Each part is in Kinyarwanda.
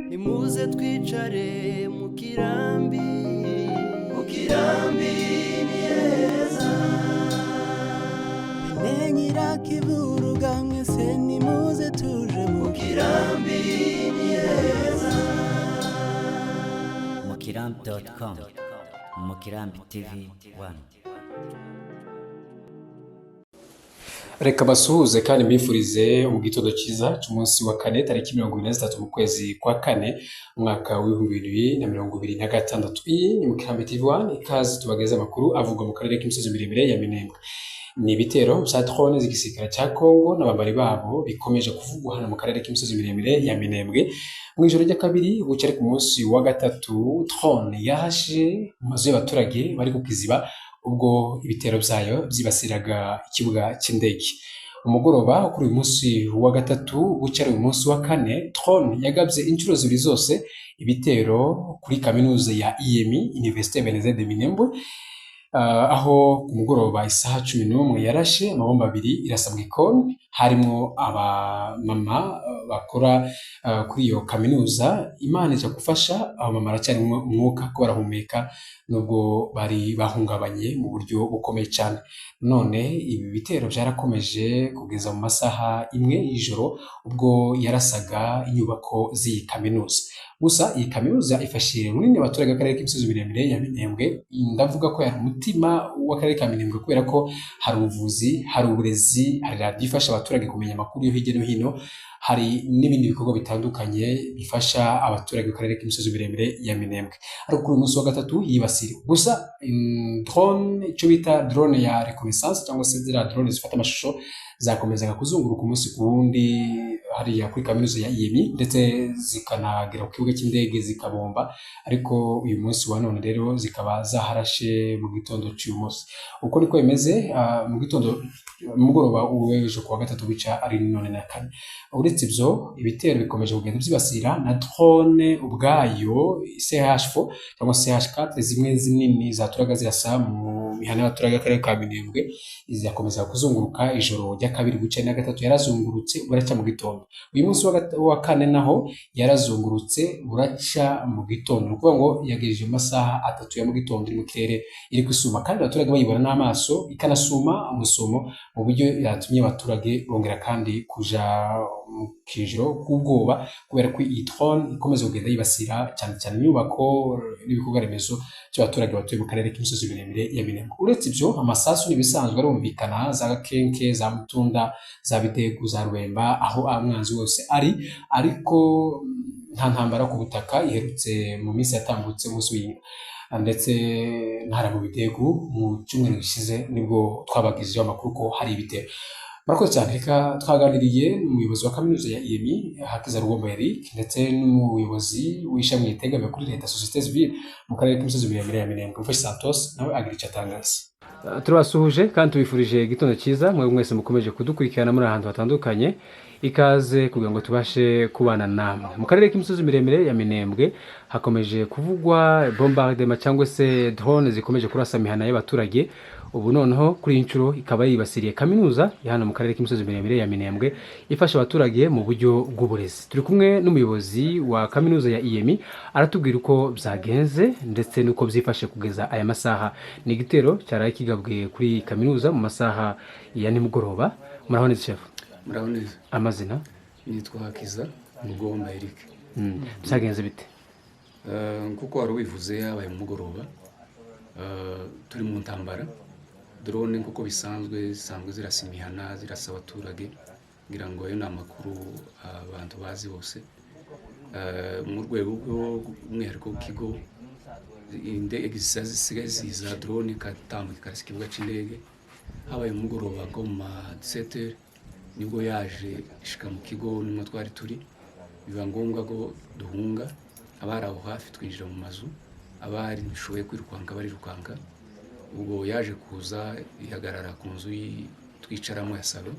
nimuze twicare mu kirambi ni heza mene nyirakiburuga mwese nimuze tuje mu kirambi ni heza mukirambi.com Mukirambi TV 1. Reka basuhuze kandi mbifurize mu gitondo cyiza cy'umunsi wa kane tariki 23 mu kwezi kwa kane umwaka wa 2026. Iyi ni Mukirambi TV 1, ikaze tubageze amakuru avugwa mu karere k'imisozi miremire ya Minembwe. Ni ibitero bya drone z'igisirikare cya Kongo n'abambari babo bikomeje kuvugwa hano mu karere k'imisozi miremire ya Minembwe. Mu ijoro rya kabiri bucye ku munsi wa gatatu drone yahashe mu mazu y'abaturage bari ku Kiziba ubwo ibitero byayo byibasiraga ikibuga cy'indege. Umugoroba kuri uyu munsi wa gatatu bucye uyu munsi wa kane drone yagabye inshuro zibiri zose ibitero kuri kaminuza ya IEMI Université Beneze de Minembwe, aho ku mugoroba isaha 11 yarashe amabomba abiri irasabwa ikoni harimo abamama bakora kuri iyo kaminuza. Imana ije gufasha abamama aracyari umwuka ko barahumeka nubwo bari bahungabanye mu buryo bukomeye cyane. None ibi bitero byarakomeje kugeza mu masaha imwe y'ijoro ubwo yarasaga inyubako z'iyi kaminuza. Gusa iyi kaminuza ifashije runini abaturage b'akarere k'imisozi miremire ya Minembwe. Ndavuga ko yari umutima w'akarere ka Minembwe kubera ko hari ubuvuzi, hari uburezi, hari radiyo ifasha abaturage kumenya amakuru yo hirya no hino, hari n'ibindi bikorwa bitandukanye bifasha abaturage b'akarere k'imisozi miremire ya Minembwe. Ariko kuri uyu munsi wa gatatu yibasiriwe. Gusa drone, icyo bita drone ya reconnaissance cyangwa se ziriya drone zifata amashusho, zakomezaga kuzunguruka umunsi ku wundi hariya kuri kaminuza ya IEMI ndetse zikanagera ku kibuga cy'indege zikabomba. Ariko uyu munsi wa none rero zikaba zaharashe mu gitondo cy'uyu munsi. Uko niko bimeze mu gitondo mugoroba uweje ku wa gatatu bica ari none na kane. Uretse ibyo ibitero bikomeje kugenda byibasira na drone ubwayo CH4 cyangwa CH4 zimwe zinini zaturaga zirasa mu mihana y'abaturage b'akarere ka Minembwe, izakomeza kuzunguruka ijoro rya kabiri bucye na gatatu yarazungurutse buraca mu gitondo. Uyu munsi wa kane naho yarazungurutse buraca mu gitondo, kuvuga ngo yagejeje mu masaha 3 ya mu gitondo iri mu kirere iri kusuma, kandi abaturage bayibona n'amaso ikanasuma umusomo mu buryo yatumye abaturage bongera kandi kuja mu kijiro k'ubwoba kubera ko iyi drone ikomeza kugenda yibasira cyane cyane inyubako n'ibikorwa remezo by'abaturage batuye mu karere k'imisozi miremire ya Minembwe. Uretse ibyo amasasu n'ibisanzwe arumvikana za Kenke, za Mutunda, za Bidegu, za Rwemba, aho umwanzi wose ari, ariko nta ntambara ku butaka iherutse mu minsi yatambutse umunsi w'inka. Ndetse ntara mu Bidegu mu cyumweru gishize nibwo twabagizeho amakuru ko hari ibitero. Murakoze cyane. Reka twaganiriye n'umuyobozi wa kaminuza ya IEMI Hakiza Rugombo Eric ndetse n'umuyobozi w'ishami ritegamiye kuri leta société civile mu karere k'imisozi miremire ya Minembwe Mfasha Santos, nawe agira icyo atangaza. Turabasuhuje kandi tubifurije igitondo cyiza mwe mwese mukomeje kudukurikirana muri ahantu hatandukanye. Ikaze kugira ngo tubashe kubana namwe. Mu karere k'imisozi miremire ya Minembwe hakomeje kuvugwa bombardement cyangwa se drone zikomeje kurasa imihana y'abaturage. Ubu noneho kuri inshuro ikaba yibasiriye kaminuza ya hano mu karere k'imisozi miremire ya Minembwe ifasha abaturage mu buryo bw'uburezi. Turi kumwe n'umuyobozi wa kaminuza ya IEMI aratubwira uko byagenze ndetse nuko byifashe kugeza aya masaha. Ni igitero cyaraye kigabwe kuri kaminuza mu masaha ya nimugoroba. Muraho neza chef? Muraho neza. Amazina? Nitwa Hakiza Rugombo Eric. Byagenze bite? Kuko wari wivuze yabaye umugoroba, turi mu ntambara. Drone nkuko bisanzwe zirasa imihana, zirasa abaturage, ngira ngo ayo ni amakuru abantu bazi bose. Mu rwego rw'umwihariko w'ikigo indege zisigaye ziza drone ikatambuka ikarasa ikibuga cy'indege, habaye umugoroba ngo mu 17h nibwo yaje ishika mu kigo nimwe twari turi, biba ngombwa ko duhunga. Abari aho hafi twinjira mu mazu, abari bishoboye kwirukanka barirukanga. Ubwo yaje kuza ihagarara ku nzu twicaramo ya salo,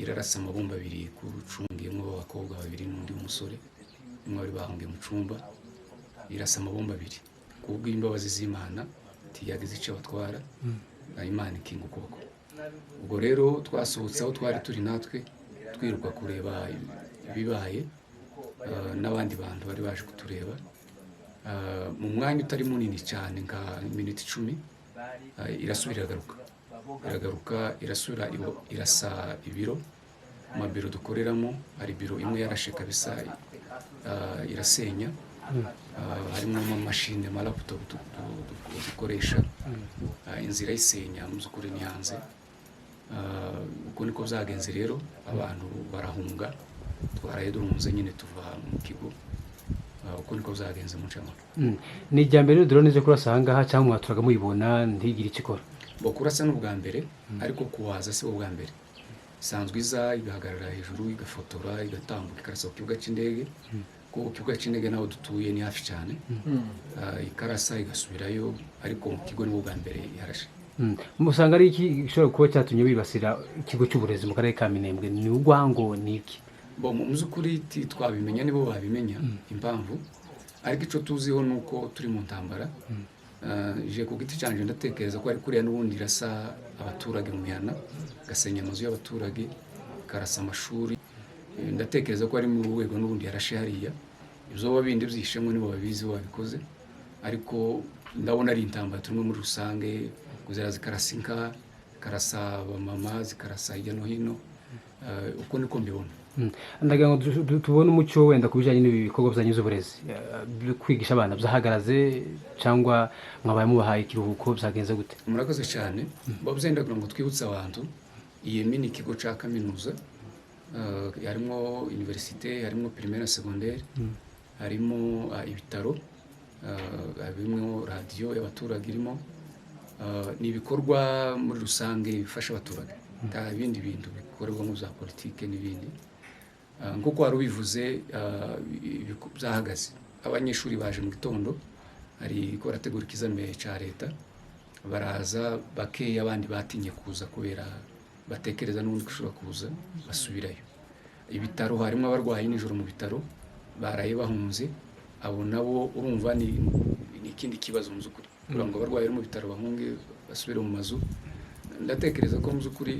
irarasa amabomba abiri ku rucungiyemo abakobwa babiri n'undi musore umwe bari bahungiye mu cumba. Irasa amabomba abiri kubw'imbabazi z'Imana tiyagize icyo batwara, Imana ikinga ukuboko. Ubwo rero twasohotse aho twari turi natwe twiruka kureba ibibaye. n'abandi bantu bari baje kutureba mu mwanya utari munini cyane nka minota 10 irasubira iragaruka irasubira irasa ibiro amabiro dukoreramo hari biro imwe yarashe kabisa irasenya harimo amamashini amalaptop dukoresha inzira isenya mu zukuri ni hanze uko niko byagenze rero abantu barahunga twaraye duhunze nyine tuva mu kigo uko niko byagenze mu cyama ni ijyambere drone zo kurasanga aha cyangwa mwaturaga muyibona ntigire ikikora bo kurasa n'ubwa mbere ariko kuhaza si ubwa mbere sanzwe iza igahagarara hejuru igafotora igatambuka ikarasa ku kibuga cy'indege ku kibuga cy'indege naho dutuye ni hafi cyane ikarasa igasubirayo ariko mu kigo ni ubwa mbere yarashe musanga ari iki gishobora kuba cyatumye bibasira ikigo cy'uburezi mu karere ka Minembwe ni ugwango niki bo mu zukuri twabimenya nibo babimenya impamvu ariko ico tuziho nuko turi mu ntambara je ku giti cyanje ndatekereza ko ari kuriya n'ubundi rasa abaturage mu mihana gasenya amazu y'abaturage karasa amashuri ndatekereza ko ari mu rwego n'ubundi yarashe hariya ibyo babindi byishemwe nibo babizi babikoze ariko ndabona ari intambara turimo muri rusange kuzera zikarasinka karasa abamama zikarasa hirya no hino uko niko mbibona ndagira ngo tubone umucyo wenda kubijanye n'ibikorwa byanyu z'uburezi kwigisha abana byahagaraze cyangwa mwabaye mubahaye ikiruhuko byagenze gute murakoze cyane babyendagira ngo twibutse abantu iyi mini kigo ca kaminuza harimo université harimo primaire secondaire harimo ibitaro harimo radio y'abaturage irimo ni ibikorwa muri rusange bifasha abaturage nta bindi bintu bikorerwa mu za politike n'ibindi nk'uko wari ubivuze byahagaze abanyeshuri baje mu gitondo hari ko barategura ikizamini cya leta baraza bakeya abandi batinye kuza kubera batekereza n'ubundi kushobora kuza basubirayo ibitaro harimo abarwayi nijoro mu bitaro baraye bahunze abo nabo urumva ni ikindi kibazo mu zukuri kugira ngo abarwayi mu bitaro bahunge basubire mu mazu ndatekereza ko mu zukuri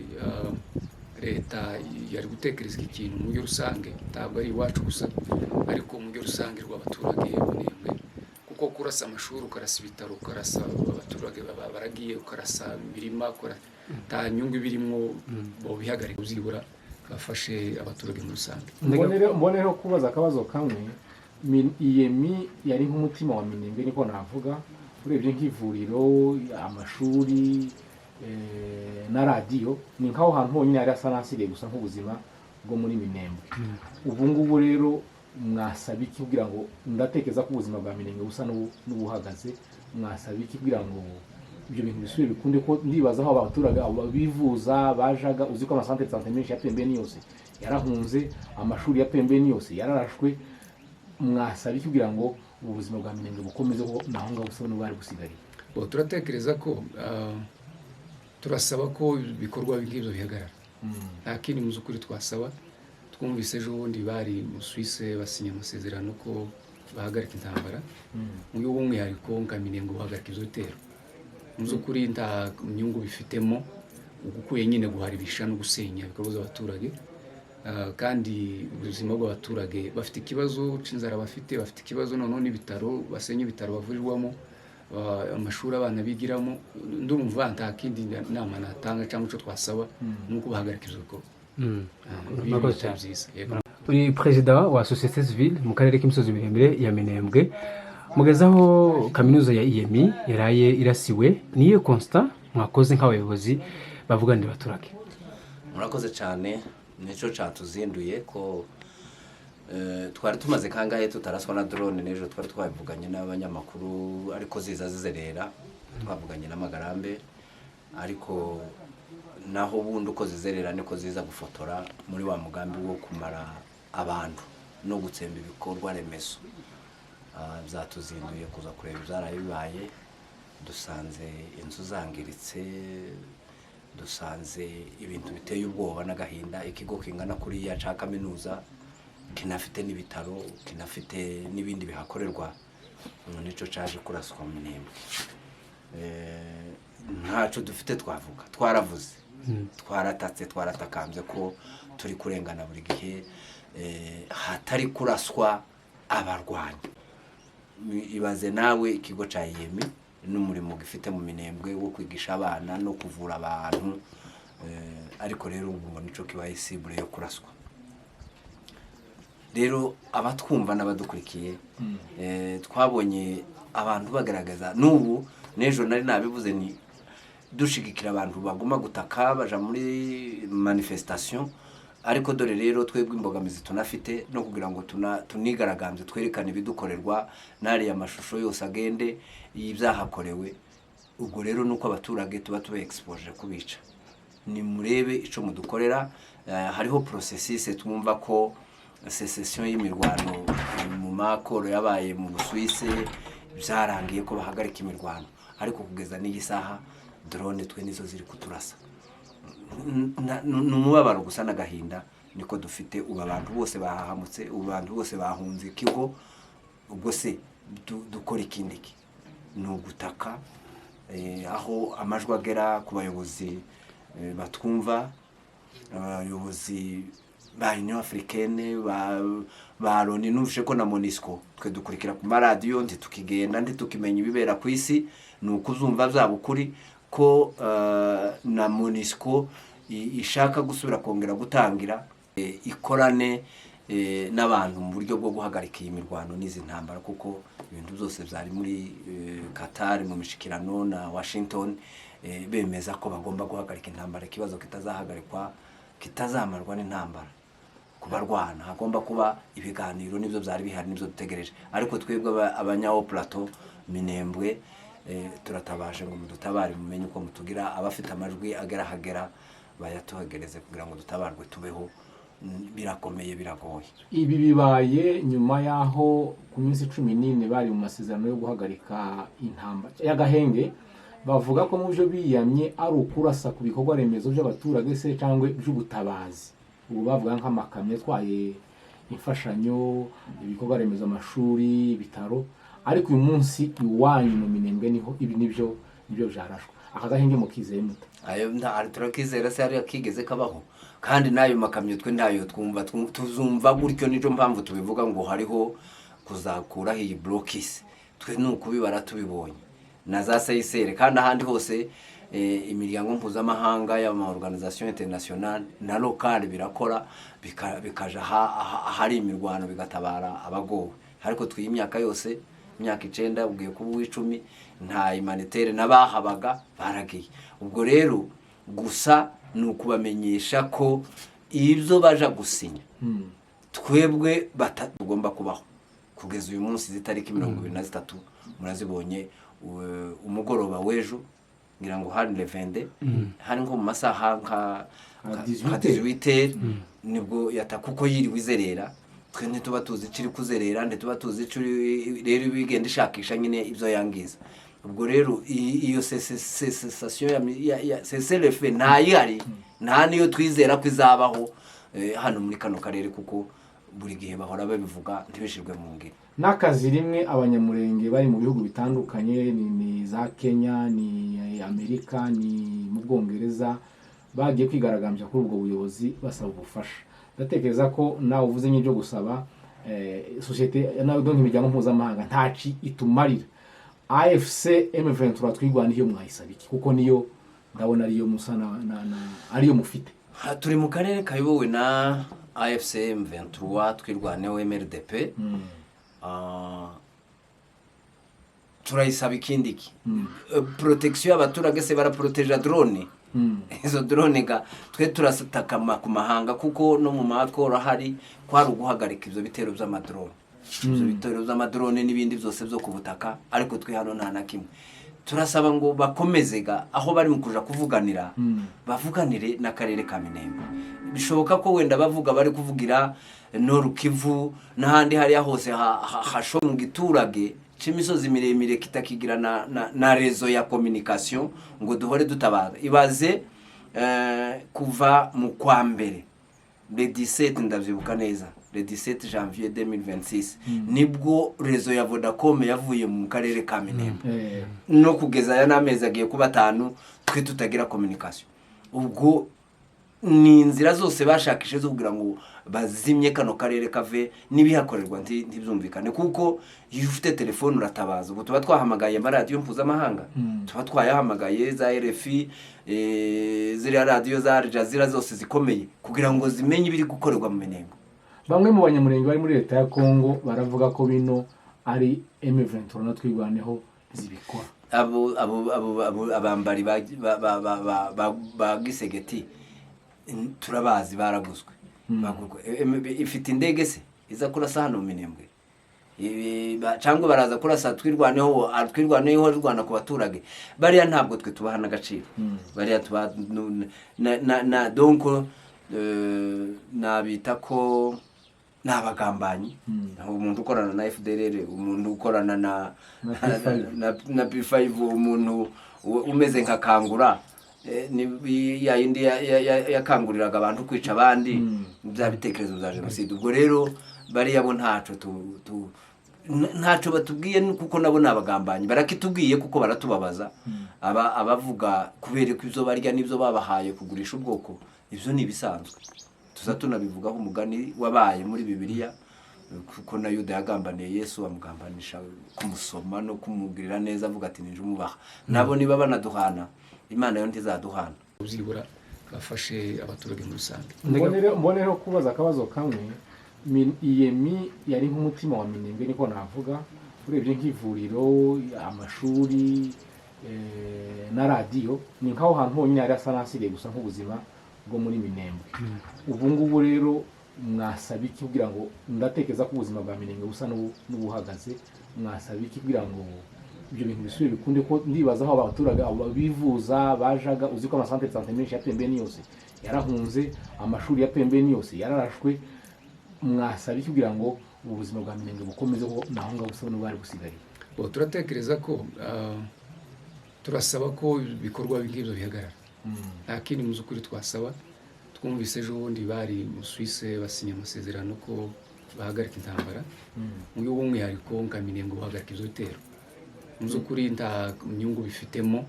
leta yari gutekereza ikintu mu buryo rusange ntabwo ari iwacu gusa ariko mu buryo rusange rw'abaturage Minembwe kuko kurasa amashuri ukarasa ibitaro ukarasa abaturage baragiye ukarasa imirima nta nyungu birimo bo bihagarika uzibura bafashe abaturage mu rusange mbonereho kubaza akabazo kamwe iyemi yari nk'umutima wa Minembwe niko navuga urebye nk'ivuriro amashuri na radio ni nkaho hantu honyine ari asanasire gusa nk'ubuzima bwo muri Minembwe ubu ngubu rero mwasaba iki kugira ngo ndatekereza ko ubuzima bwa Minembwe busa n'ubuhagaze mwasaba iki kugira ngo ibyo bintu bisubire bikunde ko ndibaza aho abaturage bivuza bajaga uzi ko amasantere de santé menshi ya Pembeni yose yarahunze amashuri ya Pembeni yose yararashwe mwasaba iki kugira ngo ubuzima bwa Minembwe bukomeze ko naho ngaho busa n'ubari busigariye turatekereza ko turasaba ko ibikorwa nk'ibyo bihagarara nta kindi mu zukuri twasaba twumvise ejo bundi bari mu Suisse basinya amasezerano ko bahagarika intambara mu y'umwihariko nka Minembwe bahagarika izo bitero mu zukuri nta nyungu bifitemo ugukuye nyine guharibisha no gusenya ibikorwa by'abaturage kandi ubuzima bw'abaturage bafite ikibazo c'inzara bafite ikibazo none n'ibitaro basenya ibitaro bavurirwamo amashuri abana bigiramo ndumva nta kindi nama natanga cyangwa cyo twasaba nuko bahagarika izo bikorwa uri perezida wa société civile mu karere k'imisozi miremire ya Minembwe mugezaho kaminuza ya IEMI yaraye irasiwe niyo constant mwakoze nk'abayobozi bavuganira abaturage murakoze cyane nico cyatuzinduye ko twari tumaze kangahe tutaraswa na drone nejo twari twabivuganye n'abanyamakuru ariko ziza zizerera twavuganye n'amagarambe ariko naho bundi uko zizerera niko ziza gufotora muri wa mugambi wo kumara abantu no gutsemba ibikorwa remezo byatuzinduye kuza kureba ibyaraye bibaye dusanze inzu zangiritse dusanze ibintu biteye ubwoba n'agahinda ikigo kingana kuri ya ca kaminuza kinafite n'ibitaro kinafite n'ibindi bihakorerwa nico caje kuraswa mu Minembwe ntaco dufite twavuga twaravuze twaratatse twaratakambye ko turi kurengana buri gihe hatari kuraswa abarwanyi. Ibaze nawe ikigo ca IEM n'umurimo gifite mu Minembwe wo kwigisha abana no kuvura abantu, ariko rero ubu ngo nico kibaye cible yo kuraswa. Rero abatwumva n'abadukurikiye twabonye abantu bagaragaza n'ubu nejo nari nabivuze ni dushigikira abantu baguma gutaka baja muri manifestation, ariko dore rero twebwe imbogamizi tunafite no kugira ngo tunigaragambye twerekane ibidukorerwa nari amashusho yose agende y'ibyahakorewe. Ubwo rero nuko abaturage tuba exposure kubica. Ni murebe ico mudukorera, hariho processus twumva ko secession y'imirwano mu makoro yabaye mu Busuwisi byarangiye ko bahagarika imirwano, ariko kugeza n'iyi saha drone twe nizo ziri kuturasa. Numubabaro gusa n'agahinda niko dufite. Ubu abantu bose bahahamutse, ubu abantu bose bahunze ikigo. Ubwo se dukora ikindiki ni ugutaka aho amajwi agera ku bayobozi batwumva, abayobozi ba Union Africaine ba Loni n'uvushe ko na Monisco twe dukurikira ku maradiyo ntitukigenda ntitukimenya ibibera ku isi. Ni ukuzumva byabukuri ko na Monisco ishaka gusubira kongera gutangira ikorane n'abantu mu buryo bwo guhagarika iyi mirwano n'izi ntambara, kuko ibintu byose byari muri Qatar mu mishikirano na Washington bemeza ko bagomba guhagarika intambara. Ikibazo kitazahagarikwa kitazamarwa n'intambara kubarwana, hagomba kuba ibiganiro. Nibyo byari bihari, nibyo dutegereje. Ariko twebwe abanyaho plateau Minembwe turatabaje ngo mudutabare, mumenye uko mutugira. Abafite amajwi agera hagera bayatuhagereze kugira ngo dutabarwe tubeho. Birakomeye, biragoye. Ibi bibaye nyuma yaho ku minsi 14 bari mu masezerano yo guhagarika intambara y'agahenge. Bavuga ko mu byo biyamye ari ukurasa ku bikorwa remezo by'abaturage se cyangwa by'ubutabazi. Ubu bavuga nk'amakamyo atwaye imfashanyo, ibikorwa remezo, amashuri, ibitaro. Ariko uyu munsi iwanyu mu Minembwe niho ibi nibyo byarashwe. Akagahenge mu kizeye muta ayo turakizera se ari akigeze kabaho, kandi nayo makamyo twe nayo twumva tuzumva gutyo. Nijo mpamvu tubivuga ngo hariho kuzakuraho iyi blokis. Twe nukubibara tubibonye na za CICR kandi ahandi hose imiryango mpuzamahanga y'ama organisation internationale na local birakora bikaja hari imirwano bigatabara abagowe. Ariko twimyaka yose imyaka 9 ugiye kuba 10 nta humanitaire nabahabaga baragiye. Ubwo rero gusa nukubamenyesha ko ibyo baja gusinya twebwe batagomba kubaho kugeza uyu munsi zitariki 23 murazibonye. Umugoroba wejo ngira ngo hari levende hari nko mu masaha nka 18 nibwo yatakuko yiriwe izerera. Twe ntituba tuzi ciri kuzerera, ntituba tuzi ciri rero bigenda ishakisha nyine ibyo yangiza. Ubwo rero iyo cessation ya CCLF ntayari, nta niyo twizera ko izabaho hano muri kano karere, kuko buri gihe bahora babivuga ntibishirwe mu ngiro. N'akazi rimwe abanyamurenge bari mu bihugu bitandukanye, ni za Kenya, ni Amerika, ni mu Bwongereza, bagiye kwigaragambya kuri ubwo buyobozi basaba ubufasha. Ndatekereza ko nawe uvuze n'ibyo gusaba societe nawe donc imiryango mpuzamahanga ntaci itumarira. AFC M23 twigwana iyo mwayisabiki kuko niyo ndabona ariyo musana ariyo mufite. Turi mu karere kayobowe na AFC M23 twirwaneho MRDP. Turayisaba ikindiki protection y'abaturage se baraproteja drone. Izo drone ga twe turasataka ku mahanga, kuko no mu makoro hari kwari uguhagarika ivyo bitero by'amadrone. Ivyo bitero by'amadrone n'ibindi byose byo kubutaka, ariko twe hano nta nakimwe. Turasaba ngo bakomezega aho bari mu kuja kuvuganira bavuganire n'akarere ka Minembwe. Bishoboka ko wenda bavuga bari kuvugira Nord Kivu n'ahandi hari hose hasho mu giturage c'imisozi miremire kitakigira na rezo ya communication ngo duhore dutabaza. Ibaze kuva mu kwa mbere le 17 ndavyibuka neza, le 17 janvier 2026 nibwo rezo ya Vodacom yavuye mu karere ka Minembwe no kugeza ya namezi agiye kuba 5 twe tutagira communication. Ubwo ni inzira zose bashakishe zo kugira ngo bazimye kano karere kave n'ibihakorerwa ntibyumvikane, kuko iyo ufite telefone uratabaza. Ubu tuba twahamagaye amaradiyo mpuzamahanga, tuba twayahamagaye za RFI, ziriya radiyo za Al Jazeera zose zikomeye, kugira ngo zimenye ibiri gukorerwa mu Minembwe. Bamwe mu banyamurenge bari muri leta ya Kongo baravuga ko bino ari M23 na twirwaneho zibikora. Abambari ba Gisegeti turabazi baraguzwe. Ifite indege se iza kurasa hano mu Minembwe, cyangwa baraza kurasa twirwaneho rwana ku baturage. Bariya ntabwo twe tubahana agaciro, bariya tuba donc nabita ko n'abagambanyi. Umuntu ukorana na FDLR, umuntu ukorana na P5, umuntu umeze nka Kangura, ya indi yakanguriraga abantu kwica abandi, bya bitekerezo bya jenoside. Ubwo rero bariya bo ntaco batubwiye, kuko nabo nabagambanyi barakitubwiye, kuko baratubabaza. Abavuga kubera ko izo barya n'ibyo babahaye kugurisha ubwoko, ibyo ni ibisanzwe. Tuza tunabivugaho umugani wabaye muri Bibiliya, kuko na Yuda yagambaniye Yesu, amugambanisha kumusoma no kumugirira neza, avuga ati ninje umubaha. Nabo niba banaduhana, Imana yo ntizaduhana. Uzibura bafashe abaturage muri rusange. Mbonereho kubaza akabazo kamwe. Iyemi yari nk'umutima wa Minembwe niko navuga, urebye nk'ivuriro, amashuri na radiyo, ni nkaho hantu honyine yari asa n'asiriye gusa nk'ubuzima bwo muri Minembwe. Ubu ngubu rero mwasaba iki kugira ngo, ndatekereza ko ubuzima bwa Minembwe busa n'ubuhagaze, mwasaba iki kugira ngo ibyo bintu bisubire bikunde? Ko ndibaza aho abaturage bivuza bajaga, uzi ko amasantere de santé menshi ya Pembeni yose yarahunze, amashuri ya Pembeni yose yararashwe. Mwasaba iki kugira ngo ubuzima bwa Minembwe bukomeze ko naho ngaho busa n'ubwari busigariye? Turatekereza ko turasaba ko ibikorwa nk'ibyo bihagarara. Nta kindi mu z'ukuri twasaba. Twumvise ejo bundi bari mu Suisse basinya amasezerano ko bahagarika intambara, mu y'umwihariko nka Minembwe bahagarika izo bitero. Mu z'ukuri nta nyungu bifitemo,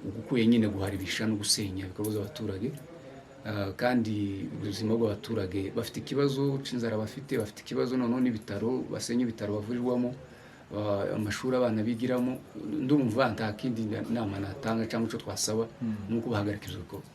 ukuye nyine guharibisha no gusenya ibikorwa by'abaturage. Kandi ubuzima bw'abaturage bafite ikibazo c'inzara, bafite ikibazo noneho n'ibitaro, basenya ibitaro bavurirwamo, amashuri abana bigiramo. Ndumva nta kindi nama natanga cyangwa icyo twasaba nuko bahagarika izo bikorwa.